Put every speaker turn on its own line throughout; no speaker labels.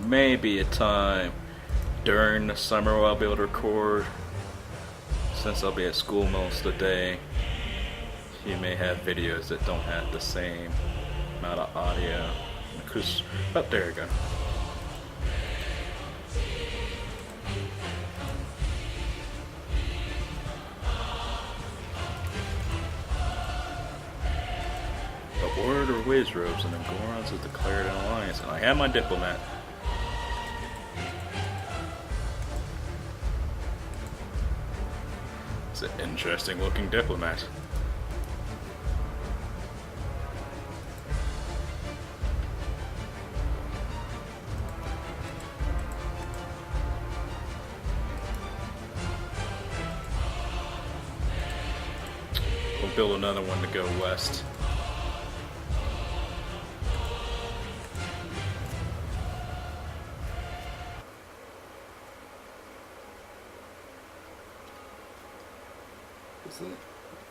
maybe a time during the summer where I'll be able to record. Since I'll be at school most of the day, you may have videos that don't have the same amount of audio. Because, oh, there you go. The Order of Wizrobes and the Gorons have declared an alliance, and I have my diplomat. It's an interesting looking diplomat. We'll build another one to go west.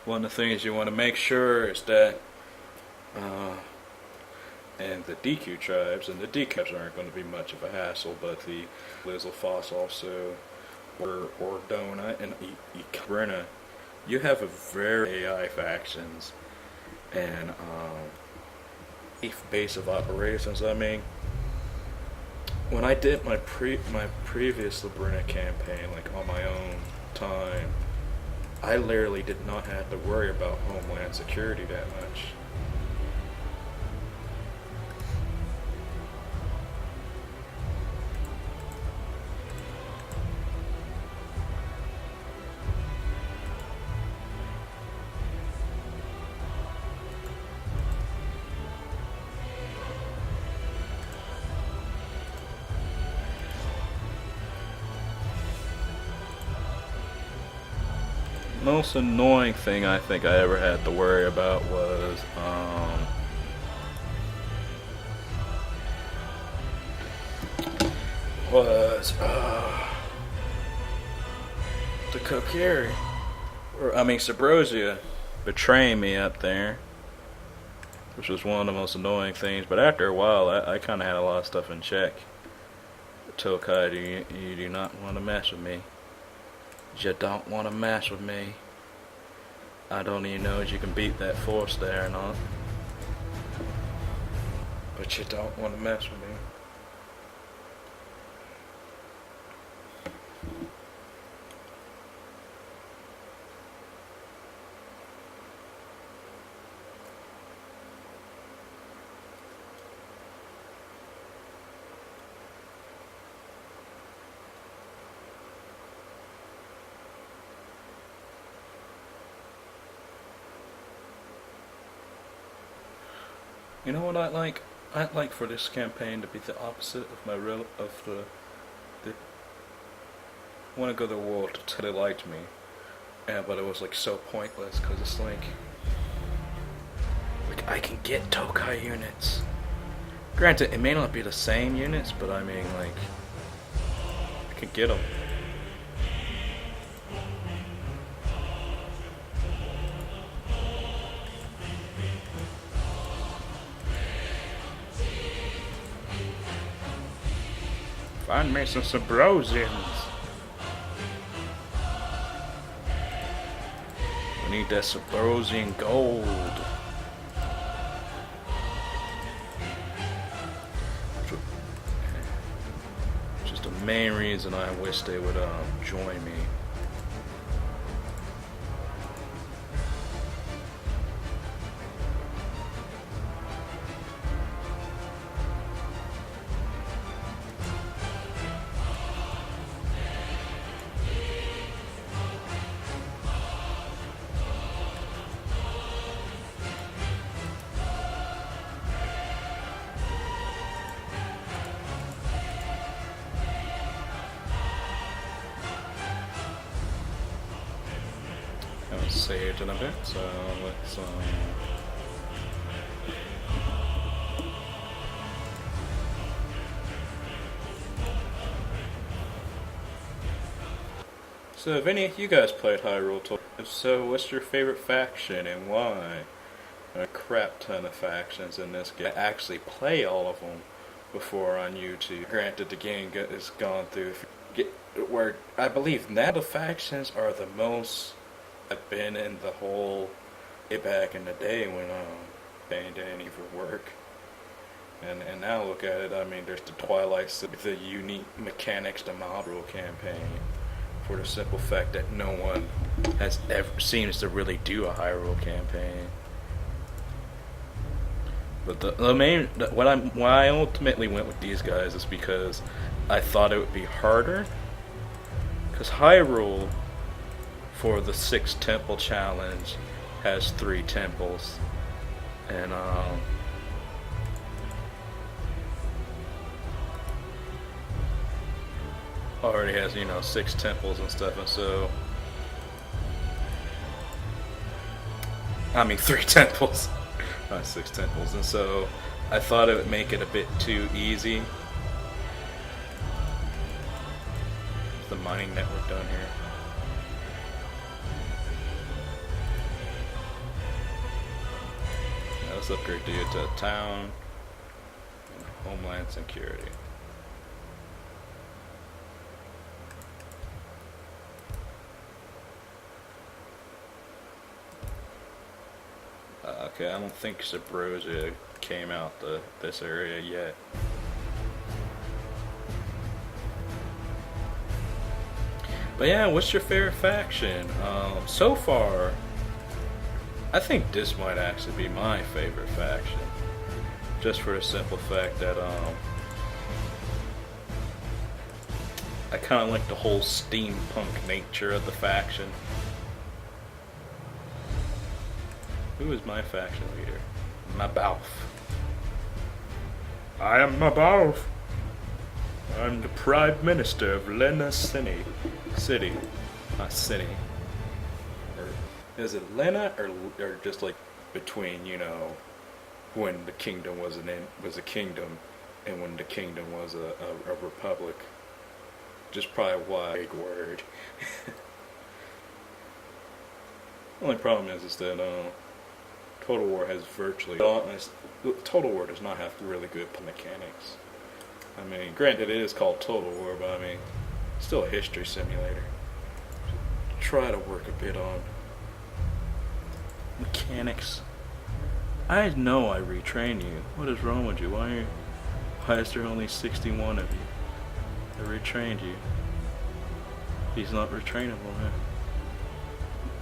One of the things you want to make sure is that, and the DQ tribes, and the DCAPs aren't going to be much of a hassle, but the Lizzlefoss also, or Ordona and Labrynna, you have a very AI factions, and base of operations. I mean, when I did my previous Labrynna campaign, like on my own time, I literally did not have to worry about homeland security that much. Most annoying thing I think I ever had to worry about was the Kokiri, or I mean Sabrosia, betraying me up there, which was one of the most annoying things. But after a while, I kind of had a lot of stuff in check. Tokai, you do not want to mess with me. You don't want to mess with me. I don't even know if you can beat that force there or not. But you don't want to mess with me. You know what I'd like? I'd like for this campaign to be the opposite of my I want to go to the world until they liked me, but it was like so pointless because it's like I can get Tokai units. Granted, it may not be the same units, but I mean like I can get them. Find me some Sabrosians. We need that Sabrosian gold. Just the main reason I wish they would join me. Haven't saved in a bit, so let's So have any of you guys played Hyrule? If so, what's your favorite faction and why? A crap ton of factions in this game. I actually play all of them, before on YouTube. Granted, the game is gone through where I believe now the factions are the most I've been in the whole way back in the day when Bane didn't even work. And now look at it, I mean, there's the Twilight with the unique mechanics, the Hyrule campaign, for the simple fact that no one has ever seems to really do a Hyrule campaign. But the main, why I ultimately went with these guys is because I thought it would be harder. Because Hyrule, for the 6 temple challenge, has 3 temples. And already has, 6 temples and stuff, and so I mean 3 temples, not 6 temples, and so I thought it would make it a bit too easy. Is the mining network down here? Now let's upgrade you to town and homeland security. Okay, I don't think Sabrosia came out this area yet. But yeah, what's your favorite faction? So far, I think this might actually be my favorite faction. Just for the simple fact that I kind of like the whole steampunk nature of the faction. Who is my faction leader? Mabauth. I am Mabauth. I'm the Prime Minister of Labrynna City. Not city. Or is it Lena or just like between, when the kingdom was a kingdom and when the kingdom was a republic. Just probably a wide word. Only problem is that Total War has virtually Total War does not have really good mechanics. I mean, granted it is called Total War, but I mean, it's still a history simulator. Try to work a bit on mechanics. I know I retrain you. What is wrong with you? Why is there only 61 of you? I retrained you. He's not retrainable, man.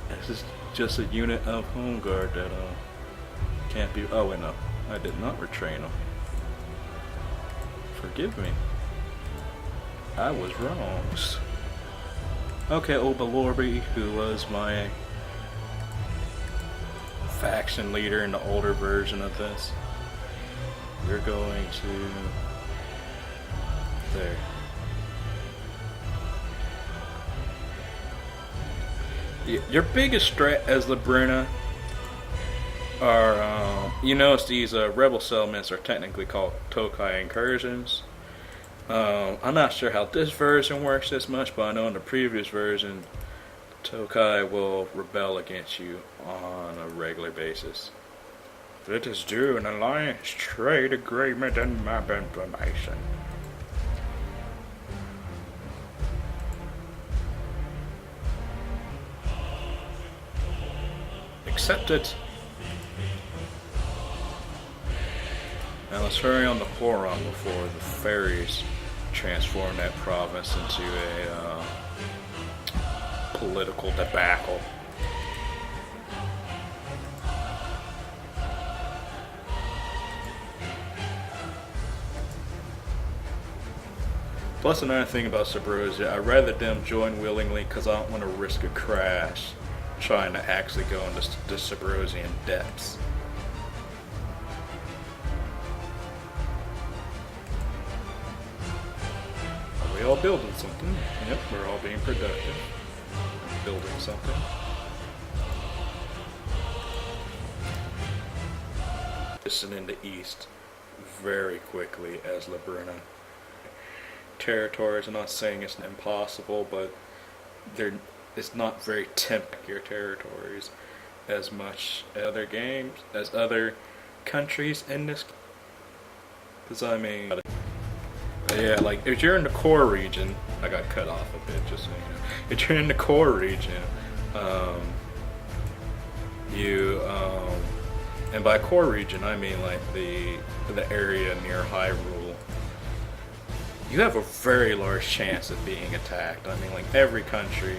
This is just a unit of Home Guard that can't be. Oh wait, no, I did not retrain him. Forgive me. I was wrong. Okay, Obalorby, who was my faction leader in the older version of this. You're going to there. Your biggest threat as Labrynna are, you notice these rebel settlements are technically called Tokai incursions. I'm not sure how this version works as much, but I know in the previous version, Tokai will rebel against you on a regular basis. Let us do an alliance trade agreement and map information. Accepted. Now let's hurry on the Poron before the fairies transform that province into a political debacle. Plus another thing about Sabrosia, I'd rather them join willingly because I don't want to risk a crash trying to actually go into the Sabrosian depths. Are we all building something? Yep, we're all being productive. Building something. Listen in the east very quickly as Labrynna. Territories, I'm not saying it's impossible, but it's not very tempting your territories as much as other games, as other countries in this. Because I mean, Yeah, like if you're in the core region, I got cut off a bit, just so you know. If you're in the core region, um, and by core region I mean like the area near Hyrule. You have a very large chance of being attacked. I mean, like every country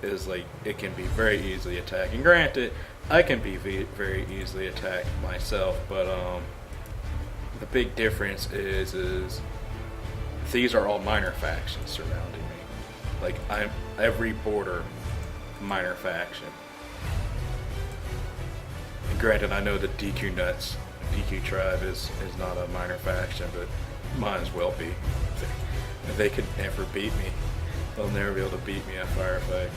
is like it can be very easily attacked. And granted, I can be very easily attacked myself, but the big difference is these are all minor factions surrounding me. Like I'm every border minor faction. And granted, I know the DQ tribe is not a minor faction, but might as well be. They could never beat me. They'll never be able to beat me in a firefight.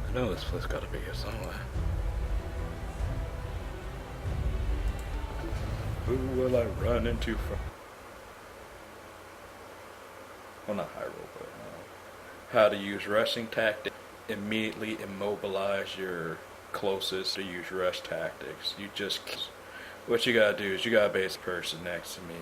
I know this place gotta be here somewhere. Who will I run into from? Well, not Hyrule, but how to use rushing tactics. Immediately immobilize your closest to use rush tactics. What you gotta do is you gotta base a person next to me.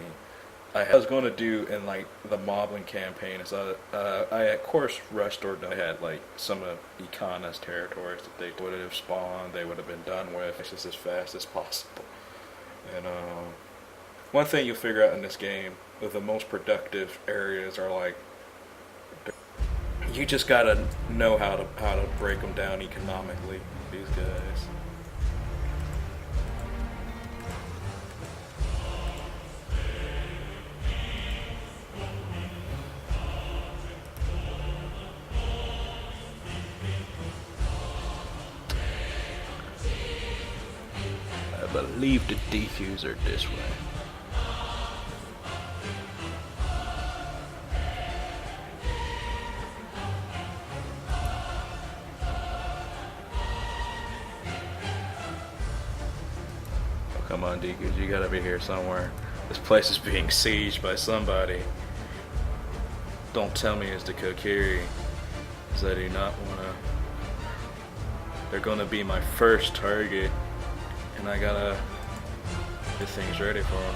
I was going to do in like the Moblin campaign is I of course rushed or I had like some of Ikana's territories that they would have spawned, they would have been done with just as fast as possible. And one thing you'll figure out in this game, the most productive areas are like you just gotta know how to break them down economically. These guys. I believe the DQs are this way. Oh, come on, DQs, you gotta be here somewhere. This place is being sieged by somebody. Don't tell me it's the Kokiri, because I do not wanna. They're gonna be my first target. And I gotta get things ready for them.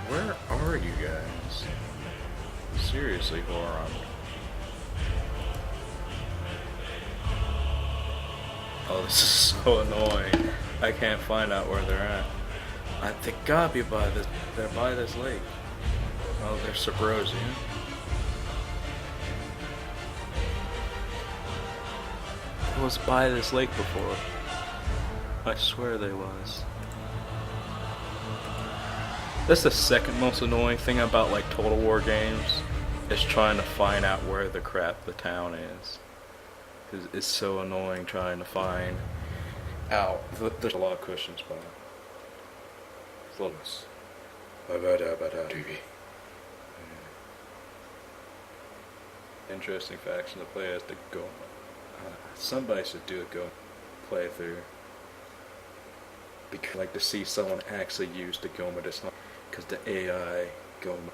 Where are you guys? Seriously, Horon. Oh, this is so annoying. I can't find out where they're at. They gotta be by this. They're by this lake. Oh, they're Subrosian. It was by this lake before. I swear they was. That's the second most annoying thing about like Total War games, is trying to find out where the crap the town is. It's so annoying trying to find out. There's a lot of cushions, but flawless. Interesting faction to play as the Goma. Somebody should do a Goma playthrough. Because I'd like to see someone actually use the Goma this time, because the AI Goma.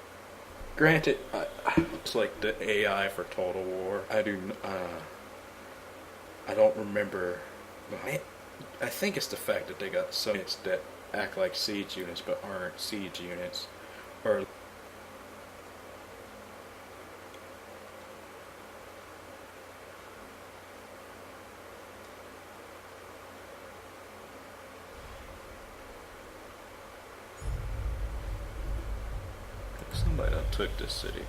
Granted, it's like the AI for Total War. I don't remember. I think it's the fact that they got some units that act like siege units but aren't siege units. Or somebody done took this city.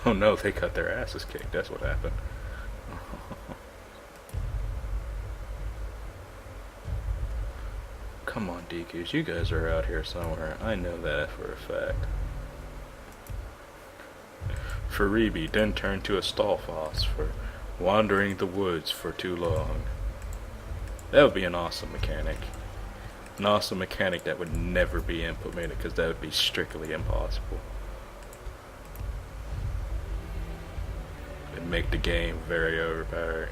Oh no, they got their asses kicked. That's what happened. come on, DQs. You guys are out here somewhere. I know that for a fact. Faribi then turned to a stallfoss for wandering the woods for too long. That would be an awesome mechanic. An awesome mechanic that would never be implemented because that would be strictly impossible. It'd make the game very overpowered.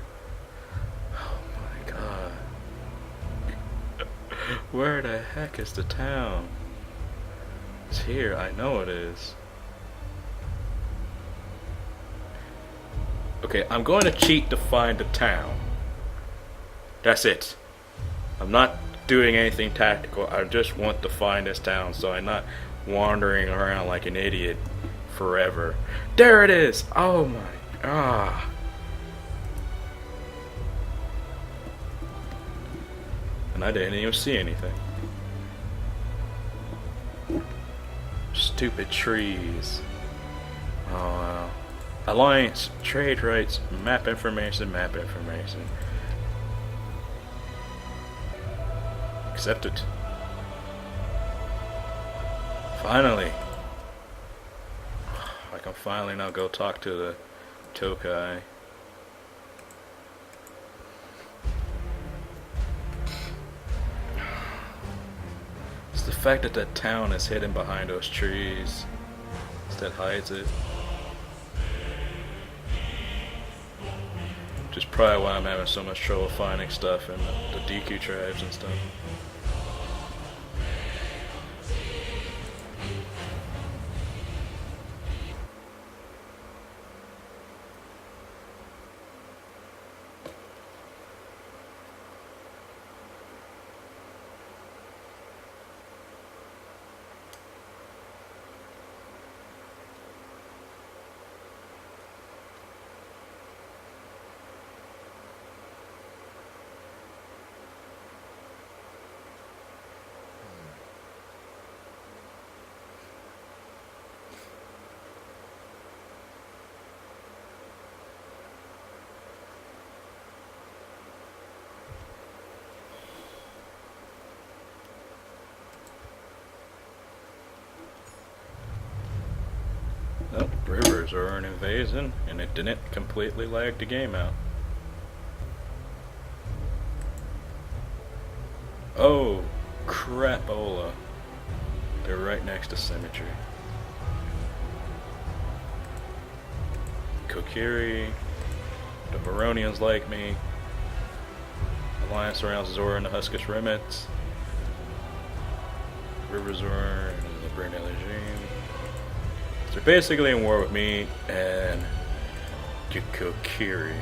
Oh my god. Where the heck is the town? It's here, I know it is. Okay, I'm going to cheat to find the town. That's it. I'm not doing anything tactical. I just want to find this town so I'm not wandering around like an idiot forever. There it is! Oh my god. And I didn't even see anything. Stupid trees. Oh wow. Alliance, trade rights, map information, map information. Accepted. Finally. I can finally now go talk to the Tokai. It's the fact that that town is hidden behind those trees that hides it. Which is probably why I'm having so much trouble finding stuff in the DQ tribes and stuff. Well, rivers are an invasion, and it didn't completely lag the game out. Oh, crapola. They're right next to Symmetry. Kokiri, the Baronians like me. Alliance surrounds Zora and the Huskish Remnants. River Zora and the Labrynna regime. So they're basically in war with me and Kokiri.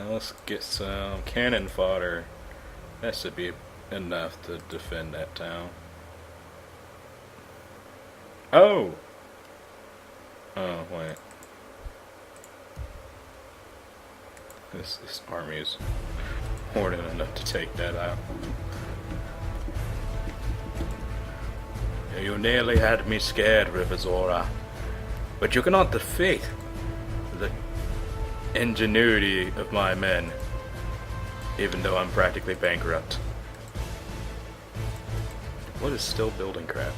Let's get some cannon fodder. That should be enough to defend that town. Oh! Oh, wait. This army is more than enough to take that out. You nearly had me scared, River Zora. But you cannot defeat the ingenuity of my men, even though I'm practically bankrupt. What is still building crap?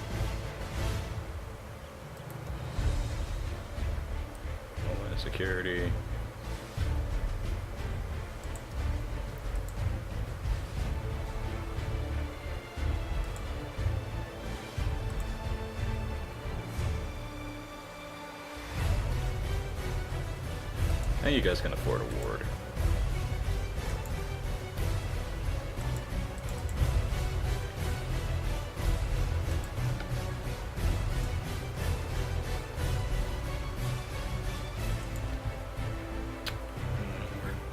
Homeland security. Now you guys can afford a ward.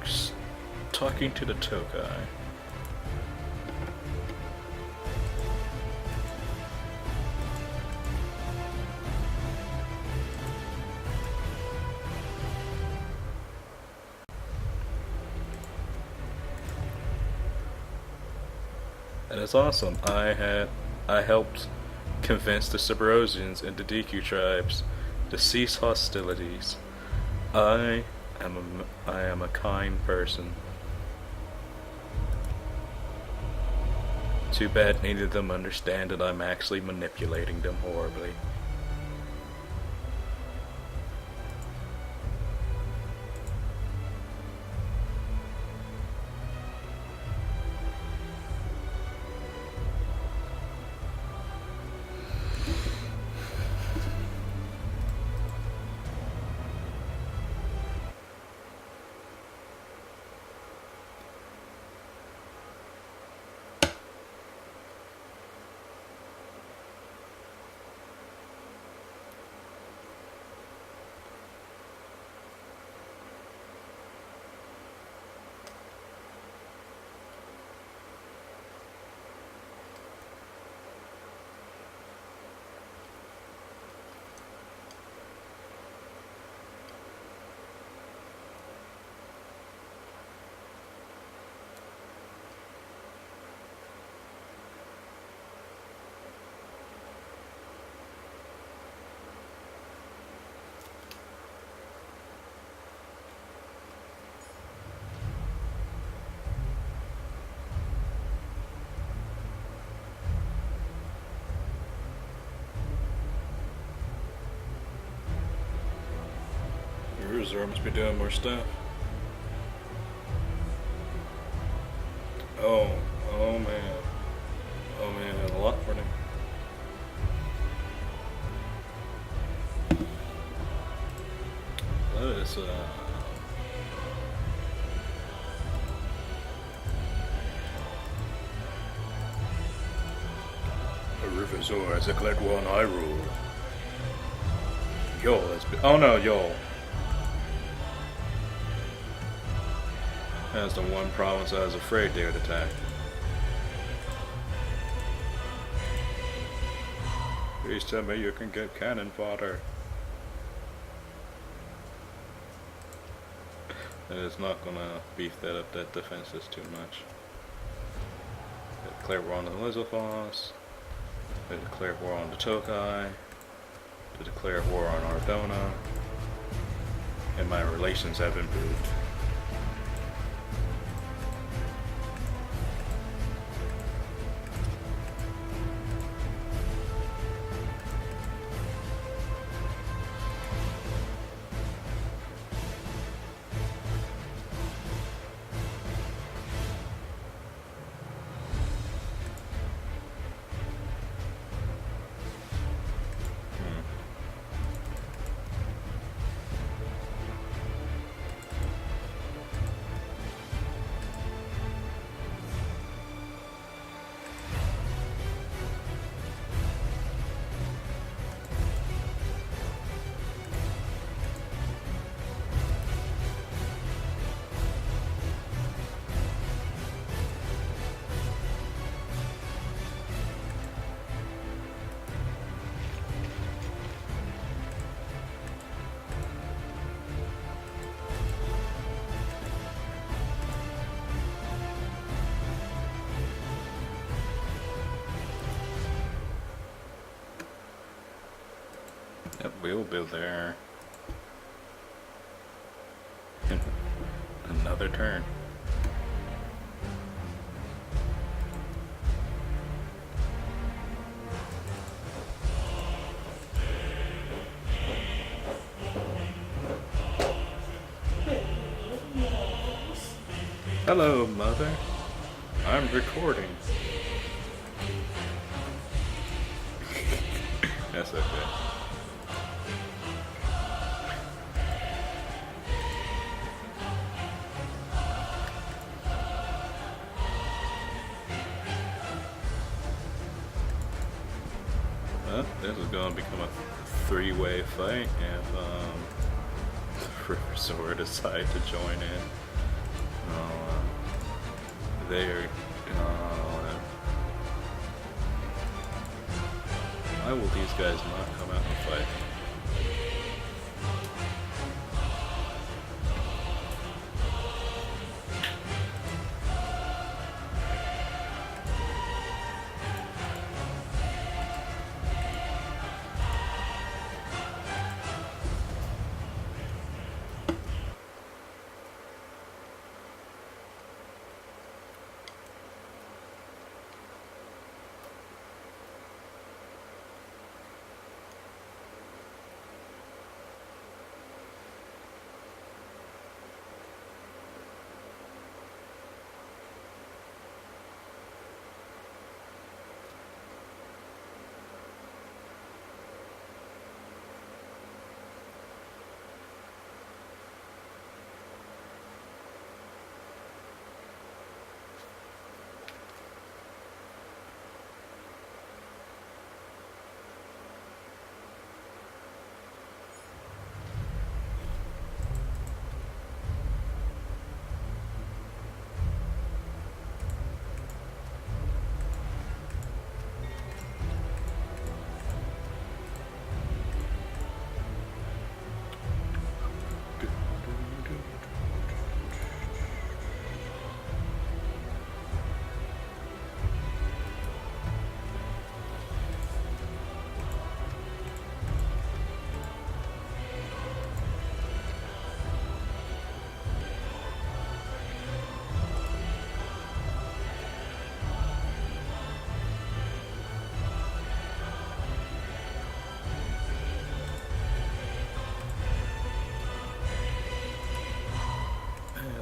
We're talking to the Tokai. That's awesome. I helped convince the Subrosians and the DQ tribes to cease hostilities. I I am a kind person. Too bad neither of them understand that I'm actually manipulating them horribly. Resort must be doing more stuff. Oh man. Oh man, a lot for them. That is a Riversor has declared war on Hyrule. Yo, that's oh no, yo. That's the one province I was afraid they would attack. Please tell me you can get cannon fodder. And it's not gonna beef that defenses too much. They declare war on the Lizalfos. They declare war on the Tokai. They declare war on Ardona. And my relations have improved. Yep, we'll build there. Another turn. Hello, Mother. I'm recording. That's okay. Well, this is going to become a three-way fight if Riversor decide to join in. They are. Why will these guys not come out and fight?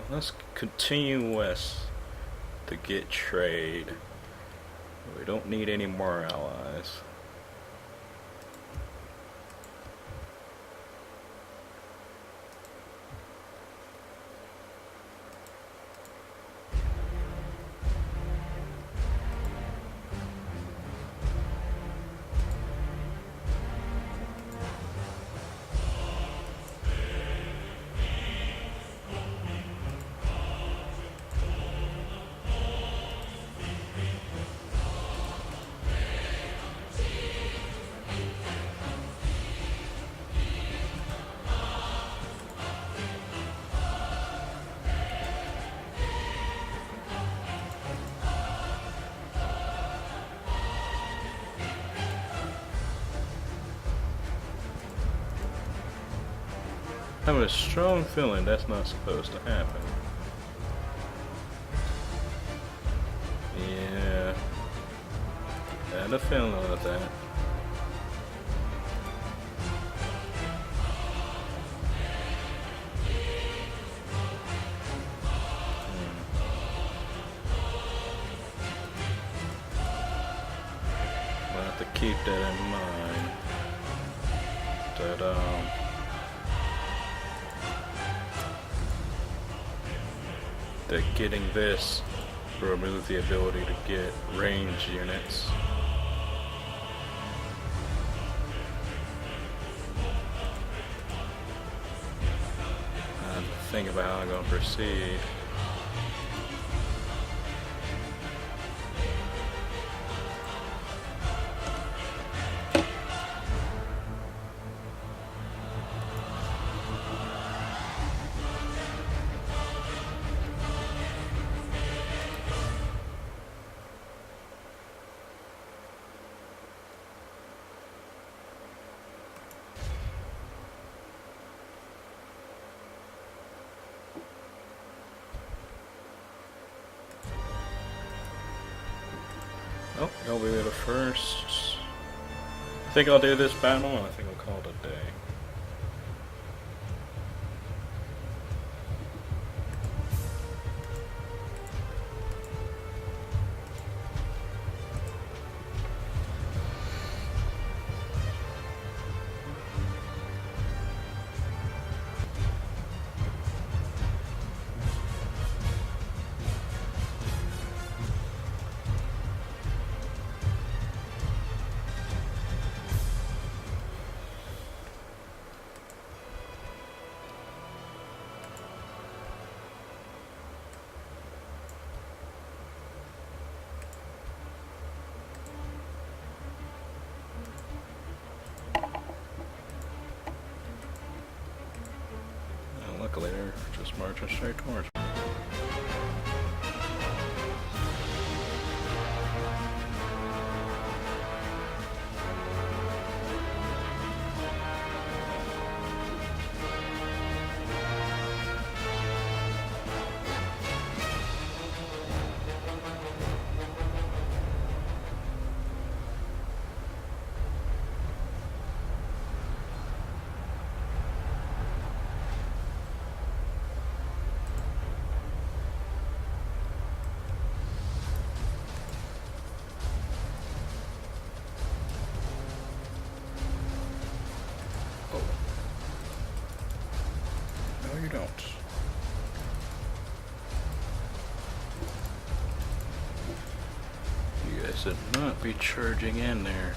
Let's continue west to get trade. We don't need any more allies. I have a strong feeling that's not supposed to happen. Yeah. I had a feeling of that. I'll have to keep that in mind. That getting this will remove the ability to get range units. Think about how I'm going to proceed. Oh, that'll be the first. I think I'll do this battle, and I think I'll call it a day. Luckily, they're just marching straight towards me. You don't. You guys should not be charging in there.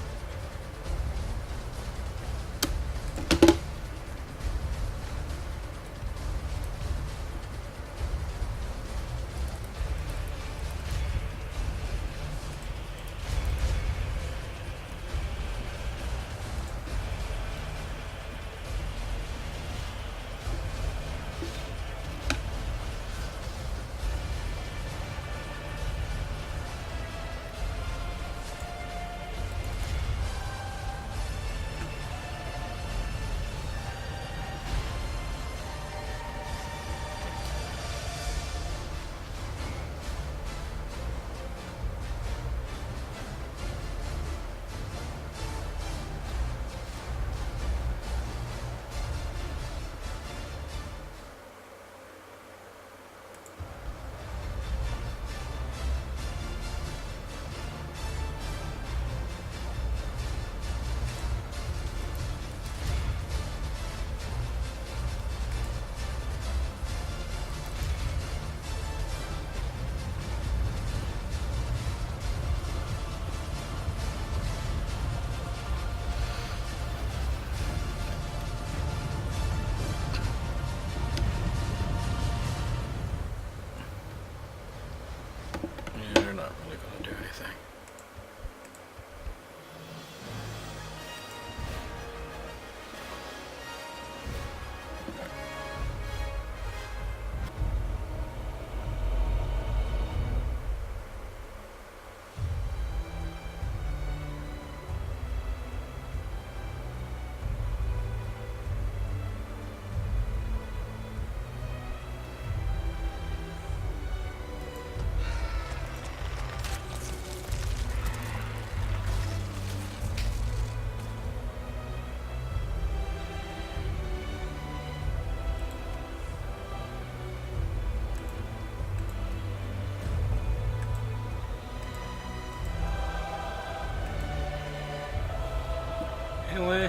Anyway,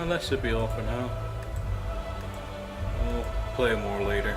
that should be all for now. We'll play more later.